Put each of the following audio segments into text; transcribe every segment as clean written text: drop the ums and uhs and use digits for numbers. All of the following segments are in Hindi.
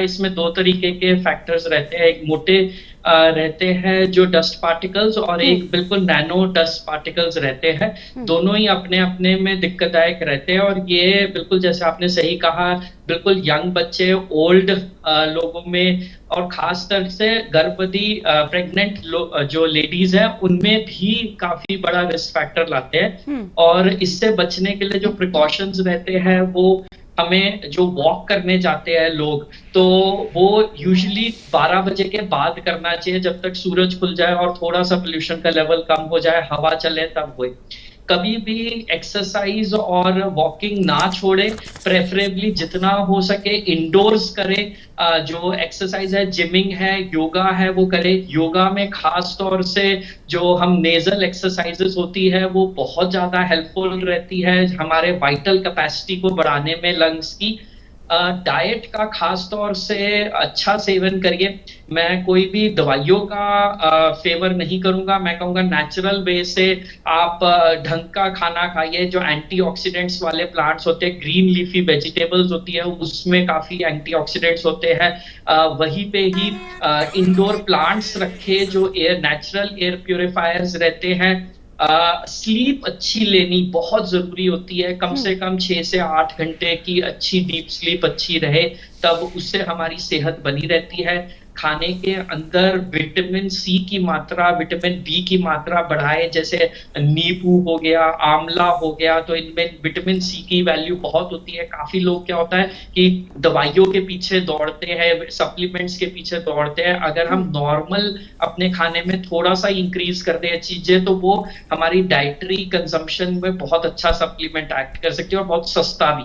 इसमें दो तरीके के फैक्टर्स रहते हैं। एक मोटे रहते हैं जो डस्ट पार्टिकल्स, और हम्म। एक बिल्कुल नैनो डस्ट पार्टिकल्स रहते हैं। हम्म। दोनों ही अपने अपने में दिक्कतदायक रहते हैं, और ये बिल्कुल जैसे आपने सही कहा, बिल्कुल यंग बच्चे, ओल्ड लोगों में, और खास तौर से गर्भवती प्रेग्नेंट जो लेडीज हैं उनमें भी काफी बड़ा रिस्क फैक्टर लाते हैं। हम्म। और इससे बचने के लिए जो प्रिकॉशंस रहते हैं वो, हमें जो वॉक करने जाते हैं लोग, तो वो यूजुअली 12 बजे के बाद करना चाहिए, जब तक सूरज खुल जाए और थोड़ा सा पोल्यूशन का लेवल कम हो जाए, हवा चले, तब हुए। कभी भी एक्सरसाइज और वॉकिंग ना छोड़े, प्रेफरेबली जितना हो सके इंडोर्स करें। जो एक्सरसाइज है, जिमिंग है, योगा है, वो करें। योगा में खास तौर से जो हम नेजल एक्सरसाइजेस होती है वो बहुत ज्यादा हेल्पफुल रहती है हमारे वाइटल कैपेसिटी को बढ़ाने में, लंग्स की। डाइट का खास तौर से अच्छा सेवन करिए। मैं कोई भी दवाइयों का फेवर नहीं करूंगा, मैं कहूंगा नेचुरल वे से आप ढंग का खाना खाइए। जो एंटीऑक्सीडेंट्स वाले प्लांट्स होते हैं, ग्रीन लीफी वेजिटेबल्स होती है, उसमें काफी एंटीऑक्सीडेंट्स होते हैं। वहीं पे ही इंडोर प्लांट्स रखे जो एयर, नेचुरल एयर प्यूरिफायर्स रहते हैं। स्लीप अच्छी लेनी बहुत जरूरी होती है, कम हम्म। से कम 6 से 8 घंटे की अच्छी डीप स्लीप अच्छी रहे, तब उससे हमारी सेहत बनी रहती है। खाने के अंदर विटामिन सी की मात्रा, विटामिन बी की मात्रा बढ़ाए, जैसे नींबू हो गया, आंवला हो गया, तो इनमें विटामिन सी की वैल्यू बहुत होती है। काफी लोग क्या होता है कि दवाइयों के पीछे दौड़ते हैं, सप्लीमेंट्स के पीछे दौड़ते हैं। अगर हम नॉर्मल अपने खाने में थोड़ा सा इंक्रीज कर दें चीजें, तो वो हमारी डाइटरी कंजम्पशन में बहुत अच्छा सप्लीमेंट एक्ट कर सकती है, और बहुत सस्ता भी।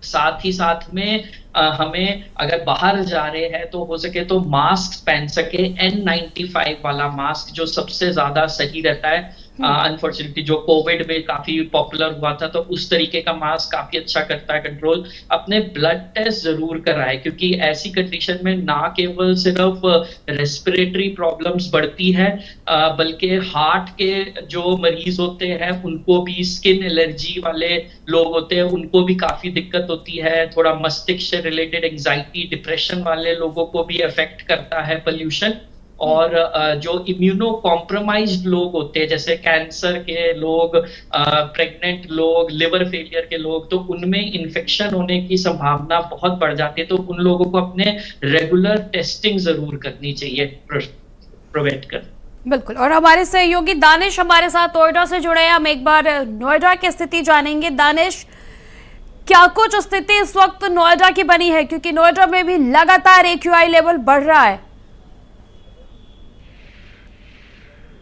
साथ ही साथ में हमें अगर बाहर जा रहे हैं तो हो सके तो मास्क पहन सके, N95 वाला मास्क जो सबसे ज्यादा सही रहता है। अनफॉर्चुनेटली जो कोविड में काफी पॉपुलर हुआ था, तो उस तरीके का मास्क काफी अच्छा करता है कंट्रोल। अपने ब्लड टेस्ट जरूर कराए, क्योंकि ऐसी कंडीशन में ना केवल सिर्फ रेस्पिरेटरी प्रॉब्लम्स बढ़ती है, बल्कि हार्ट के जो मरीज होते हैं उनको भी, स्किन एलर्जी वाले लोग होते हैं उनको भी काफी दिक्कत होती है। थोड़ा मस्तिष्क से रिलेटेड एंजाइटी, डिप्रेशन वाले लोगों को भी अफेक्ट करता है पोल्यूशन। और जो इम्यूनो कॉम्प्रोमाइज्ड लोग होते हैं, जैसे कैंसर के लोग, प्रेग्नेंट लोग, लिवर फेलियर के लोग, तो उनमें इन्फेक्शन होने की संभावना बहुत बढ़ जाती है। तो उन लोगों को अपने रेगुलर टेस्टिंग जरूर करनी चाहिए, प्रिवेंट कर। बिल्कुल। और हमारे सहयोगी दानिश हमारे साथ नोएडा से जुड़े हैं। हम एक बार नोएडा की स्थिति जानेंगे। दानिश, क्या कुछ स्थिति इस वक्त नोएडा की बनी है, क्योंकि नोएडा में भी लगातार AQI लेवल बढ़ रहा है?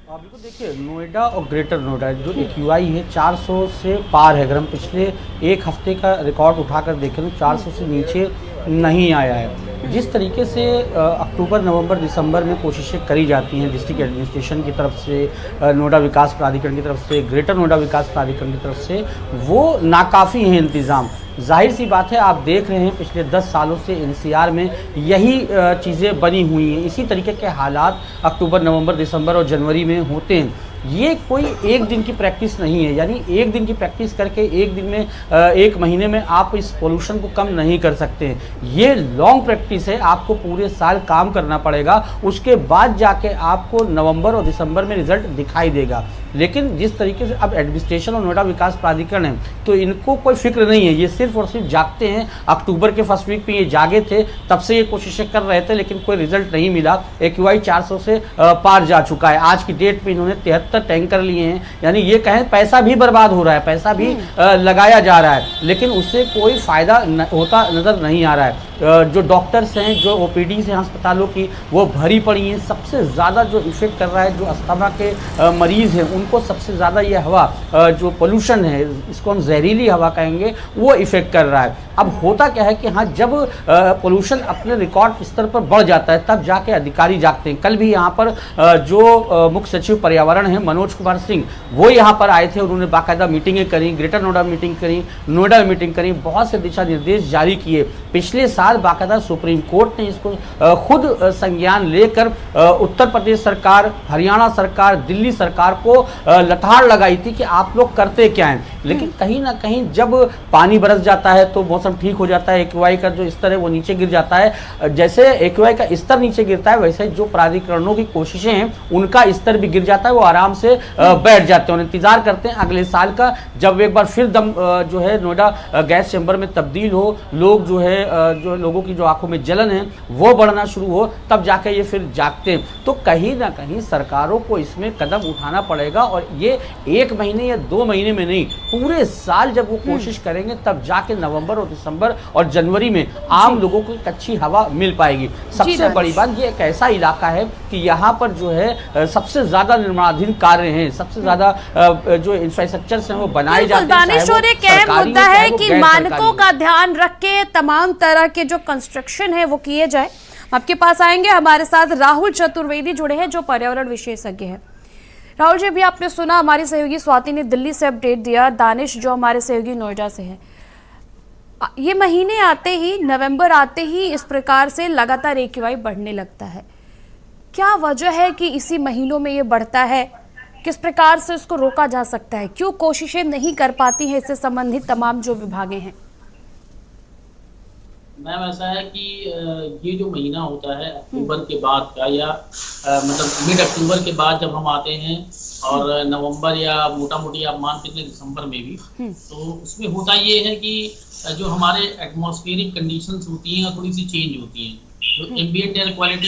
बिल्कुल, देखिए नोएडा और ग्रेटर नोएडा जो AQI है 400 से पार है। अगर हम पिछले एक हफ्ते का रिकॉर्ड उठाकर देखें तो 400 से नीचे नहीं आया है। जिस तरीके से अक्टूबर, नवंबर, दिसंबर में कोशिशें करी जाती हैं डिस्ट्रिक्ट एडमिनिस्ट्रेशन की तरफ से, नोएडा विकास प्राधिकरण की तरफ से, ग्रेटर नोएडा विकास प्राधिकरण की तरफ से, वो नाकाफ़ी हैं इंतज़ाम। जाहिर सी बात है, आप देख रहे हैं पिछले 10 सालों से NCR में यही चीज़ें बनी हुई हैं। इसी तरीके के हालात अक्टूबर, नवंबर, दिसंबर और जनवरी में होते हैं। ये कोई एक दिन की प्रैक्टिस नहीं है, यानी एक दिन की प्रैक्टिस करके एक दिन में, एक महीने में आप इस पोल्यूशन को कम नहीं कर सकते हैं। ये लॉन्ग प्रैक्टिस है, आपको पूरे साल काम करना पड़ेगा, उसके बाद जाके आपको नवंबर और दिसंबर में रिजल्ट दिखाई देगा। लेकिन जिस तरीके से अब एडमिनिस्ट्रेशन और नोएडा विकास प्राधिकरण है, तो इनको कोई फिक्र नहीं है, ये सिर्फ और सिर्फ जागते हैं। अक्टूबर के फर्स्ट वीक पे ये जागे थे, तब से ये कोशिशें कर रहे थे, लेकिन कोई रिजल्ट नहीं मिला। AQI 400 से पार जा चुका है। आज की डेट पे इन्होंने 73 टैंकर लिए हैं, यानी ये कहें पैसा भी बर्बाद हो रहा है, पैसा भी लगाया जा रहा है, लेकिन उससे कोई फायदा होता नजर नहीं आ रहा है। जो डॉक्टर्स हैं, जो OPDs हैं अस्पतालों की, वो भरी पड़ी हैं। सबसे ज़्यादा जो इफेक्ट कर रहा है, जो अस्थमा के मरीज़ हैं, उनको सबसे ज़्यादा ये हवा, जो पोल्यूशन है, इसको हम जहरीली हवा कहेंगे, वो इफेक्ट कर रहा है। अब होता क्या है कि हाँ, जब पोल्यूशन अपने रिकॉर्ड स्तर पर बढ़ जाता है, तब जाके अधिकारी जागते हैं। कल भी यहाँ पर जो मुख्य सचिव पर्यावरण हैं मनोज कुमार सिंह, वो यहाँ पर आए थे। उन्होंने बाकायदा मीटिंगें करी, ग्रेटर नोएडा मीटिंग करी, नोएडा मीटिंग करी, बहुत से दिशा निर्देश जारी किए। पिछले साल बाकायदा सुप्रीम कोर्ट ने इसको खुद संज्ञान लेकर उत्तर प्रदेश सरकार, हरियाणा सरकार, दिल्ली सरकार को लताड़ लगाई थी कि आप लोग करते क्या हैं। लेकिन कहीं ना कहीं जब पानी बरस जाता है तो मौसम ठीक हो जाता है, एक्यूआई का जो स्तर है वो नीचे गिर जाता है। जैसे एक्यूआई का स्तर नीचे गिरता है वैसे जो प्राधिकरणों की कोशिशें हैं उनका स्तर भी गिर जाता है, वो आराम से बैठ जाते हैं और इंतजार करते हैं अगले साल का, जब एक बार फिर दम जो है नोएडा गैस चैम्बर में तब्दील हो, लोग जो है जो लोगों की जो आंखों में जलन है वो बढ़ना शुरू हो, तब जाके ये फिर जागते हैं। तो कहीं ना कहीं सरकारों को इसमें कदम उठाना पड़ेगा और ये 1 महीने या 2 महीने में नहीं, पूरे साल जब वो कोशिश करेंगे तब जाके नवंबर और दिसंबर और जनवरी में आम लोगों को एक अच्छी हवा मिल पाएगी। सबसे बड़ी बात, ये एक ऐसा इलाका है कि यहाँ पर जो है सबसे ज्यादा निर्माणाधीन कार्य हैं, सबसे ज्यादा जो इंफ्रास्ट्रक्चर हैं वो बनाए जाते हैं। दानिश, और एक अहम मुद्दा है कि मानकों का ध्यान रख के तमाम तरह के जो कंस्ट्रक्शन है वो किए जाए। आपके पास आएंगे, हमारे साथ राहुल चतुर्वेदी जुड़े हैं जो पर्यावरण विशेषज्ञ हैं। राहुल जी, भी आपने सुना हमारी सहयोगी स्वाति ने दिल्ली से अपडेट दिया, दानिश जो हमारे सहयोगी नोएडा से है, ये महीने आते ही, नवंबर आते ही इस प्रकार से लगातार एक्यूआई बढ़ने लगता है। क्या वजह है कि इसी महीनों में ये बढ़ता है? किस प्रकार से इसको रोका जा सकता है? क्यों कोशिशें नहीं कर पाती हैं इससे संबंधित तमाम जो विभागें हैं? मैम, ऐसा है कि ये जो महीना होता है अक्टूबर के बाद का, या मतलब मिड अक्टूबर के बाद जब हम आते हैं और नवंबर या मोटा मोटी आप मान के दिसंबर में भी, तो उसमें होता ये है कि जो हमारे एटमॉस्फेरिक कंडीशंस होती हैं थोड़ी सी चेंज होती हैं। जो एम्बिएंट एयर क्वालिटी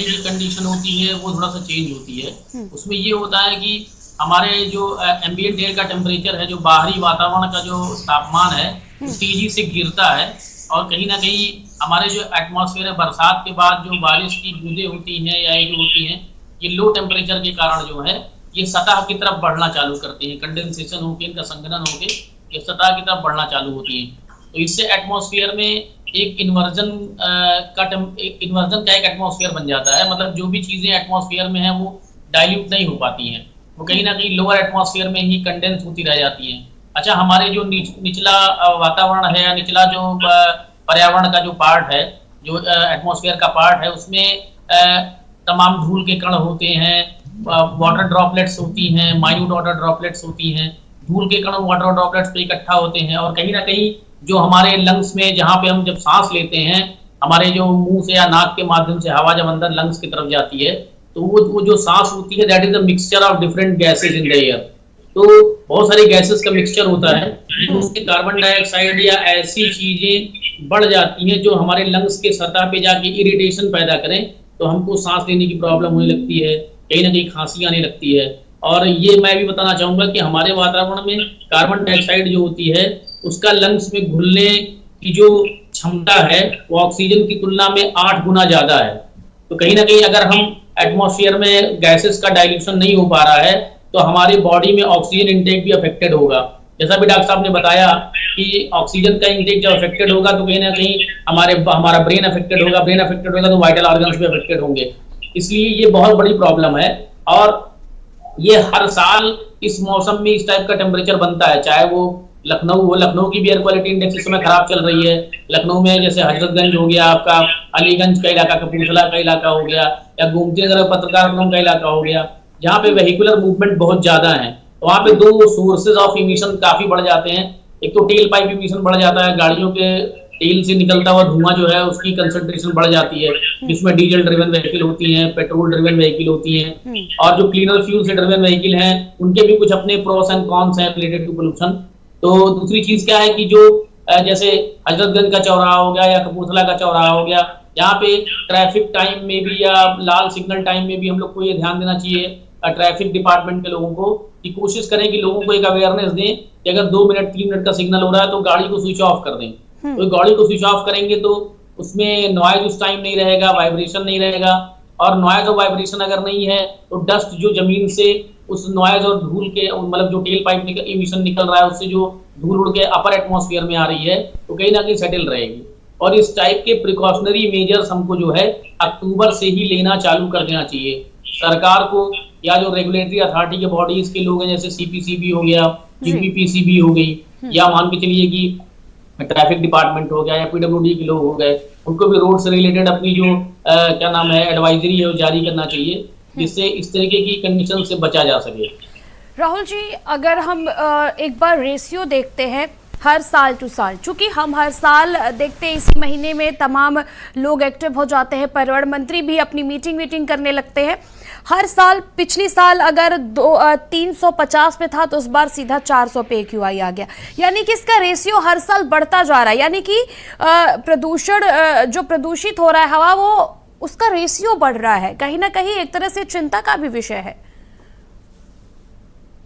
की कंडीशन होती है वो थोड़ा सा चेंज होती है। उसमें ये होता है कि हमारे जो एम्बिएंट एयर का टेम्परेचर है, जो बाहरी वातावरण का जो तापमान है, तेजी से गिरता है और कहीं ना कहीं हमारे जो एटमॉस्फेयर है, बरसात के बाद जो बारिश की बूंदें होती हैं या जो होती हैं, ये लो टेम्परेचर के कारण जो है ये सतह की तरफ बढ़ना चालू करती हैं। कंडेंसेशन होकर, इनका संघनन होकर ये सतह की तरफ बढ़ना चालू होती है। तो इससे एटमॉस्फेयर में एक इन्वर्जन का एक एटमॉस्फेयर बन जाता है। मतलब जो भी चीजें एटमॉस्फेयर में है वो डाइल्यूट नहीं हो पाती हैं, वो कहीं ना कहीं लोअर एटमॉस्फेयर में ही कंडेंस होती रह जाती हैं। अच्छा, हमारे जो निचला वातावरण है या निचला जो पर्यावरण का जो पार्ट है, जो एटमॉस्फेयर का पार्ट है, उसमें तमाम धूल के कण होते हैं, वाटर ड्रॉपलेट्स होती हैं, माइन्यूट वाटर ड्रॉपलेट्स होती हैं। धूल के कण वाटर ड्रॉपलेट्स पे इकट्ठा होते हैं और कहीं ना कहीं जो हमारे लंग्स में, जहाँ पे हम जब सांस लेते हैं, हमारे जो मुंह से या नाक के माध्यम से हवा जब अंदर लंग्स की तरफ जाती है, तो वो जो सांस होती है, that is the mixture of different gases in the air. तो बहुत सारी गैसेस का मिक्सचर होता है, उसके कार्बन डाइऑक्साइड या ऐसी चीजें बढ़ जाती हैं जो हमारे लंग्स के सतह पे जाके इरिटेशन पैदा करें, तो हमको सांस लेने की प्रॉब्लम होने लगती है, कहीं ना कहीं खांसी आने लगती है। और ये मैं भी बताना चाहूंगा कि हमारे वातावरण में कार्बन डाइऑक्साइड जो होती है उसका लंग्स में घुलने की जो क्षमता है वो ऑक्सीजन की तुलना में 8 गुना ज्यादा है। तो कहीं ना कहीं अगर हम एटमॉस्फेयर में गैसेस का डाइल्यूशन नहीं हो पा रहा है तो हमारे बॉडी में ऑक्सीजन इंटेक भी अफेक्टेड होगा। जैसा भी डॉक्टर साहब ने बताया कि ऑक्सीजन का इंटेक जब अफेक्टेड होगा तो कहीं ना कहीं हमारा ब्रेन अफेक्टेड होगा, ब्रेन अफेक्टेड होगा तो वाइटल ऑर्गन्स भी अफेक्टेड होंगे। इसलिए ये बहुत बड़ी प्रॉब्लम है और ये हर साल इस मौसम में इस टाइप का टेम्परेचर बनता है। चाहे वो लखनऊ हो, लखनऊ की भी एयर क्वालिटी इंडेक्स इस समय खराब चल रही है। लखनऊ में जैसे हजरतगंज हो गया, आपका अलीगंज का इलाका, कपूरथला का इलाका हो गया, या गोमती नगर पत्रकार का इलाका हो गया, जहाँ पे वेहिकुलर मूवमेंट बहुत ज्यादा है। तो वहाँ पे 2 सोर्सेज ऑफ इमिशन काफी बढ़ जाते हैं। एक तो टेल पाइप इमिशन बढ़ जाता है, गाड़ियों के टेल से निकलता हुआ धुआं जो है उसकी कंसंट्रेशन बढ़ जाती है, जिसमें डीजल ड्रिवन व्हीकल होती हैं, पेट्रोल ड्रिवन व्हीकल होती हैं, और जो क्लीनर फ्यूल से ड्रिवन व्हीकल हैं उनके भी कुछ अपने प्रोस एंड कॉन्स हैं रिलेटेड टू पोल्यूशन। तो दूसरी चीज क्या है कि जो जैसे हजरतगंज का चौराहा हो गया या कपूरथला का चौराहा हो गया, यहाँ पे ट्रैफिक टाइम में भी या लाल सिग्नल टाइम में भी हम लोग को ये ध्यान देना चाहिए, ट्रैफिक डिपार्टमेंट के लोगों को, कि कोशिश करें कि लोगों को एक अवेयरनेस दें कि अगर 2 मिनट 3 मिनट का सिग्नल हो रहा है तो गाड़ी को स्विच ऑफ कर दें। तो गाड़ी को स्विच ऑफ करेंगे तो उसमें नॉइज उस टाइम नहीं रहेगा, वाइब्रेशन नहीं रहेगा, और नॉइज और वाइब्रेशन अगर नहीं है तो डस्ट जो जमीन से उस नॉइज और धूल के मतलब जो टेल पाइप इमिशन निकल रहा है उससे जो धूल उड़ के अपर एटमॉस्फेयर में आ रही है तो कहीं ना कहीं सेटल रहेगी। और इस टाइप के प्रिकॉशनरी मेजर्स हमको जो है अक्टूबर से ही लेना चालू कर देना चाहिए। सरकार को या जो रेगुलेटरी अथॉरिटी के बॉडीज के लोग हैं, जैसे सीपीसीबी हो गया, यूपीपीसीबी हो गई, या मान के चलिए कि ट्रैफिक डिपार्टमेंट हो गया या पीडब्ल्यूडी के लोग हो गए, उनको भी रोड से रिलेटेड अपनी जो क्या नाम है एडवाइजरी है वो जारी करना चाहिए, जिससे इस तरीके की कंडीशन से बचा जा सके। राहुल जी, अगर हम एक बार रेशियो देखते हैं हर साल टू साल, चूंकि हम हर साल देखते हैं इसी महीने में तमाम लोग एक्टिव हो जाते हैं, पर्यावरण मंत्री भी अपनी मीटिंग करने लगते हैं हर साल। पिछली साल अगर 350 पे था तो इस बार सीधा 400 पे AQI आ गया, यानी कि इसका रेशियो हर साल बढ़ता जा रहा है, यानी कि प्रदूषण जो प्रदूषित हो रहा है हवा, वो उसका रेशियो बढ़ रहा है। कहीं ना कहीं एक तरह से चिंता का भी विषय है।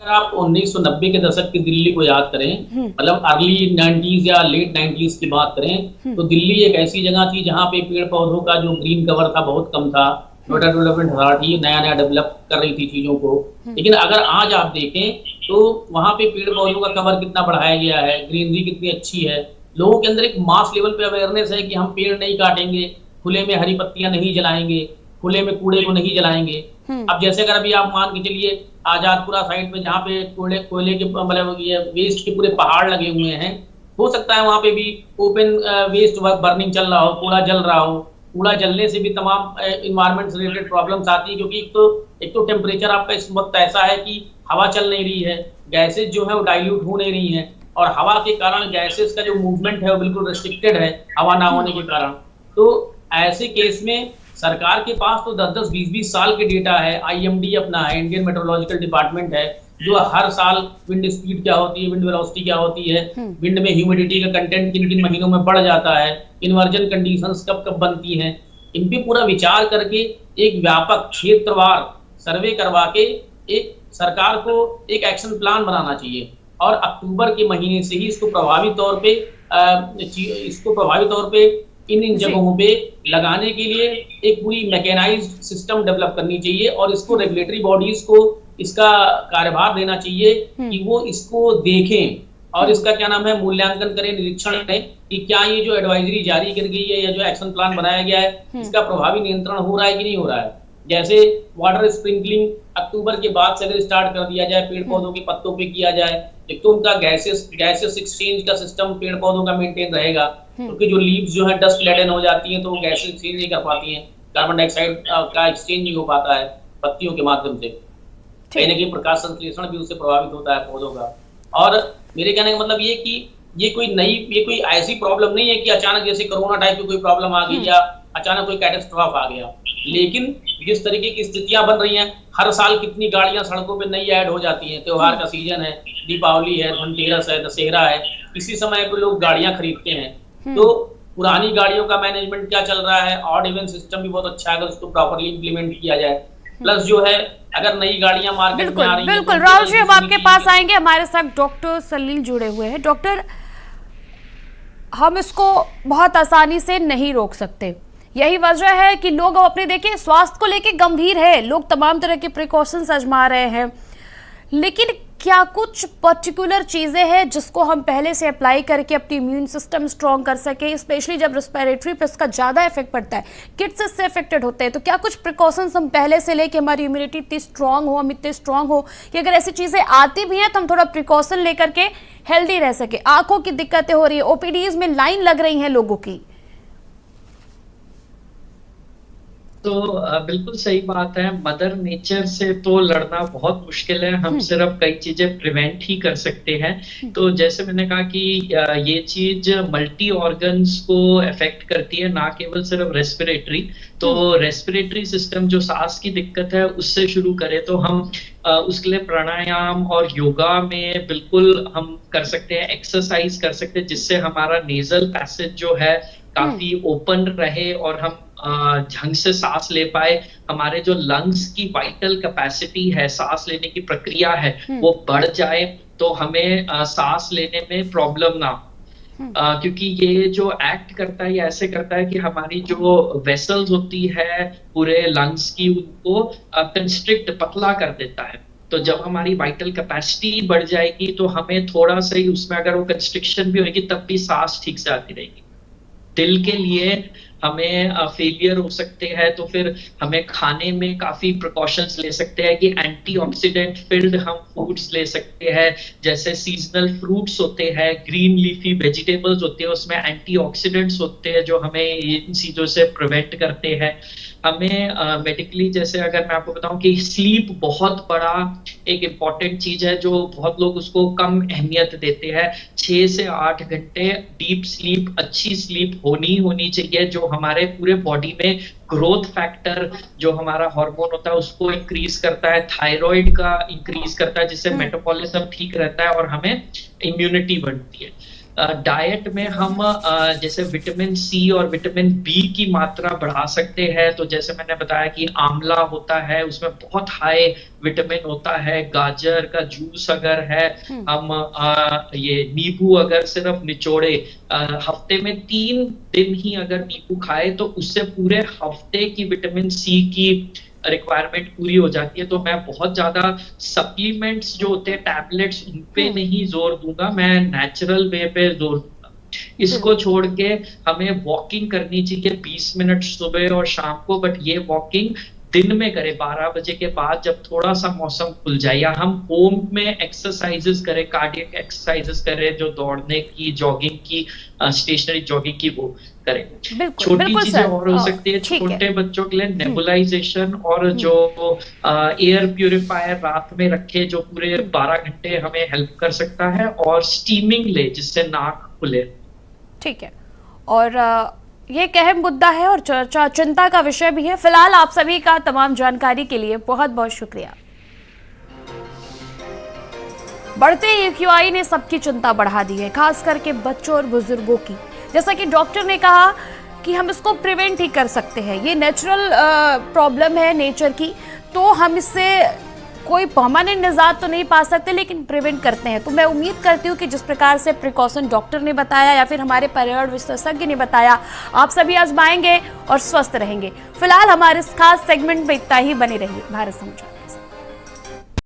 अगर आप 1990 के दशक की दिल्ली को याद करें, मतलब अर्ली 90s या लेट 90s की बात करें, तो दिल्ली एक ऐसी जगह थी जहां पे पेड़ पौधों का जो ग्रीन कवर था बहुत कम था। नोएडा डेवलपमेंट अथॉरिटी नया डेवलप कर रही थी चीजों को, लेकिन अगर आज आप देखें तो वहां पे पेड़ पौधों का कवर कितना बढ़ाया गया है, ग्रीनरी कितनी अच्छी है। लोगों के अंदर एक मास लेवल पे अवेयरनेस है कि हम पेड़ नहीं काटेंगे, खुले में हरी पत्तियां नहीं जलाएंगे, खुले में कूड़े को नहीं जलाएंगे। अब जैसे अगर अभी आप मान के चलिए आजादपुरा साइड पे जहाँ पे कोयले के मतलब ये वेस्ट के पूरे पहाड़ लगे हुए हैं, हो सकता है वहां पे भी ओपन वेस्ट बर्निंग चल रहा हो, कूड़ा जल रहा हो। कूड़ा जलने से भी तमाम इन्वायरमेंट से रिलेटेड प्रॉब्लम्स आती है, क्योंकि एक तो टेम्परेचर आपका इस वक्त ऐसा है कि हवा चल नहीं रही है, गैसेज जो है वो डाइल्यूट हो नहीं रही है, और हवा के कारण गैसेज का जो मूवमेंट है वो बिल्कुल रिस्ट्रिक्टेड है हवा ना होने के कारण। तो ऐसे केस में सरकार के पास तो 10-10, 20-20 साल के डेटा है। IMD अपना है, इंडियन मेट्रोलॉजिकल डिपार्टमेंट है, जो हर साल विंड स्पीड क्या होती है, विंड वेलोसिटी क्या होती है, विंड में ह्यूमिडिटी का कंटेंट किन किन महीनों में बढ़ जाता है, इन्वर्जन कंडीशंस कब कब बनती हैं, इन पे पूरा विचार करके एक व्यापक क्षेत्रवार सर्वे करवा के एक सरकार को एक एक्शन प्लान बनाना चाहिए, और अक्टूबर के महीने से ही इसको प्रभावी तौर पे इन जगहों पे लगाने के लिए एक पूरी मैकेनाइज्ड सिस्टम डेवलप करनी चाहिए, और इसको रेगुलेटरी बॉडीज को इसका कार्यभार देना चाहिए कि वो इसको देखें और इसका क्या नाम है मूल्यांकन करें, निरीक्षण करें कि क्या ये जो एडवाइजरी जारी कर गई है या जो एक्शन प्लान बनाया गया है इसका प्रभावी नियंत्रण हो रहा है कि नहीं हो रहा है। जैसे वाटर स्प्रिंकलिंग अक्टूबर के बाद से अगर स्टार्ट कर दिया जाए, पेड़ पौधों के पत्तों पे किया जाए, एक तो उनका गैसेस एक्सचेंज का सिस्टम पेड़ पौधों का मेंटेन रहेगा, क्योंकि जो लीव्स जो है डस्ट लेडन हो जाती हैं तो गैसेस एक्सचेंज नहीं कर पाती हैं, कार्बन डाइऑक्साइड का एक्सचेंज नहीं हो पाता है पत्तियों के माध्यम से, कहीं ना कहीं प्रकाश संश्लेषण भी उससे प्रभावित होता है पौधों का। और मेरे कहने का मतलब ये कि ये कोई ऐसी प्रॉब्लम नहीं है कि अचानक जैसे कोरोना टाइप की कोई प्रॉब्लम आ गई या अचानक कोई कैटास्ट्रॉफ आ गया, लेकिन जिस तरीके की स्थितियां बन रही हैं, हर साल कितनी गाड़ियां सड़कों पे नई ऐड हो जाती हैं, त्योहार का सीजन है, दीपावली है, धनतेरस है, दशहरा है, इसी समय पे लोग गाड़ियां खरीदते हैं, तो पुरानी गाड़ियों का मैनेजमेंट क्या चल रहा है, ऑड इवन सिस्टम भी बहुत अच्छा है अगर उसको प्रॉपर्ली इंप्लीमेंट किया जाए। प्लस जो है अगर नई गाड़ियां मार्केट में आ रही हैं, बिल्कुल राहुल जी, हम आपके पास आएंगे, हमारे साथ डॉक्टर सलील जुड़े हुए हैं। डॉक्टर, हम इसको बहुत आसानी से नहीं रोक सकते, यही वजह है कि लोग अपने देखिए स्वास्थ्य को लेके गंभीर है, लोग तमाम तरह के प्रिकॉशंस आजमा रहे हैं, लेकिन क्या कुछ पर्टिकुलर चीज़ें हैं जिसको हम पहले से अप्लाई करके अपनी इम्यून सिस्टम स्ट्रॉन्ग कर सके, स्पेशली जब रेस्पिरेटरी पे इसका ज़्यादा इफेक्ट पड़ता है, किड्स इससे अफेक्टेड होते हैं, तो क्या कुछ प्रिकॉशंस हम पहले से लेके हमारी इम्यूनिटी इतनी स्ट्रॉन्ग हो, हम इतने स्ट्रॉन्ग हो कि अगर ऐसी चीज़ें आती भी हैं तो हम थोड़ा प्रिकॉशन लेकर के हेल्दी रह सके। आंखों की दिक्कतें हो रही है, OPDs में लाइन लग रही हैं लोगों की। तो बिल्कुल सही बात है, मदर नेचर से तो लड़ना बहुत मुश्किल है, हम सिर्फ कई चीजें प्रिवेंट ही कर सकते हैं। तो जैसे मैंने कहा कि ये चीज मल्टी ऑर्गन्स को अफेक्ट करती है, ना केवल सिर्फ रेस्पिरेटरी। तो रेस्पिरेटरी सिस्टम जो सांस की दिक्कत है उससे शुरू करें तो हम उसके लिए प्राणायाम और योगा में बिल्कुल हम कर सकते हैं, एक्सरसाइज कर सकते हैं, जिससे हमारा नेजल पैसेज जो है काफी ओपन रहे और हम ढंग से सांस ले पाए, हमारे जो लंग्स की वाइटल कैपेसिटी है, सांस लेने की प्रक्रिया है, वो बढ़ जाए, तो हमें सांस लेने में प्रॉब्लम ना हो। क्योंकि ये जो एक्ट करता है, ये ऐसे करता है कि हमारी जो वेसल्स होती है पूरे लंग्स की, उनको कंस्ट्रिक्ट पतला कर देता है। तो जब हमारी वाइटल कैपेसिटी बढ़ जाएगी तो हमें थोड़ा सा ही उसमें अगर वो कंस्ट्रिक्शन भी होगी तब भी सांस ठीक से आती रहेगी। दिल के लिए हमें फेलियर हो सकते हैं, तो फिर हमें खाने में काफी प्रिकॉशंस ले सकते हैं कि एंटीऑक्सीडेंट फिल्ड हम फूड्स ले सकते हैं, जैसे सीजनल फ्रूट्स होते हैं, ग्रीन लीफी वेजिटेबल्स होते हैं, उसमें एंटीऑक्सीडेंट्स होते हैं जो हमें इन चीजों से प्रिवेंट करते हैं। हमें मेडिकली जैसे अगर मैं आपको बताऊं कि स्लीप बहुत बड़ा एक इम्पॉर्टेंट चीज है, जो बहुत लोग उसको कम अहमियत देते हैं। 6 से 8 घंटे डीप स्लीप, अच्छी स्लीप होनी चाहिए, जो हमारे पूरे बॉडी में ग्रोथ फैक्टर जो हमारा हार्मोन होता है उसको इंक्रीज करता है, थायराइड का इंक्रीज करता है, जिससे मेटाबॉलिज्म ठीक रहता है और हमें इम्यूनिटी बढ़ती है। डाइट में हम जैसे विटामिन सी और विटामिन बी की मात्रा बढ़ा सकते हैं, तो जैसे मैंने बताया कि आंवला होता है उसमें बहुत हाई विटामिन होता है, गाजर का जूस अगर है, हम ये नींबू अगर सिर्फ निचोड़े हफ्ते में 3 दिन ही अगर नींबू खाए तो उससे पूरे हफ्ते की विटामिन सी की रिक्वायरमेंट पूरी हो जाती है। तो मैं बहुत ज्यादा सप्लीमेंट्स जो होते हैं, टैबलेट्स, उन पे नहीं जोर दूंगा, मैं नेचुरल वे पे जोर दूंगा। इसको छोड़ के हमें वॉकिंग करनी चाहिए 20 मिनट सुबह और शाम को, बट ये वॉकिंग दिन में करें 12 बजे के बाद, जब थोड़ा सा मौसम खुल जाए, या हम होम में एक्सरसाइजेस करें, कार्डियक एक्सरसाइजेस करें, जो दौड़ने की, जॉगिंग की, स्टेशनरी जॉगिंग की, वो करें। छोटी चीजें और हो सकती है छोटे बच्चों के लिए, नेबुलाइजेशन और जो एयर प्यूरिफायर रात में रखे, जो पूरे 12 घंटे हमें हेल्प कर सकता है, और स्टीमिंग ले जिससे नाक खुले। ठीक है, और ये एक अहम मुद्दा है और चर्चा चिंता का विषय भी है। फिलहाल आप सभी का तमाम जानकारी के लिए बहुत बहुत शुक्रिया। बढ़ते AQI ने सबकी चिंता बढ़ा दी है, खास करके बच्चों और बुजुर्गों की। जैसा कि डॉक्टर ने कहा कि हम इसको प्रिवेंट ही कर सकते हैं, ये नेचुरल प्रॉब्लम है नेचर की, तो हम इससे कोई परमानेंट निजात तो नहीं पा सकते, लेकिन प्रिवेंट करते हैं। तो मैं उम्मीद करती हूँ कि जिस प्रकार से प्रिकॉशन डॉक्टर ने बताया या फिर हमारे पर्यावरण विशेषज्ञ ने बताया, आप सभी आजमाएंगे और स्वस्थ रहेंगे। फिलहाल हमारे इस खास सेगमेंट में इतना ही, बने रहिए भारत समाचार।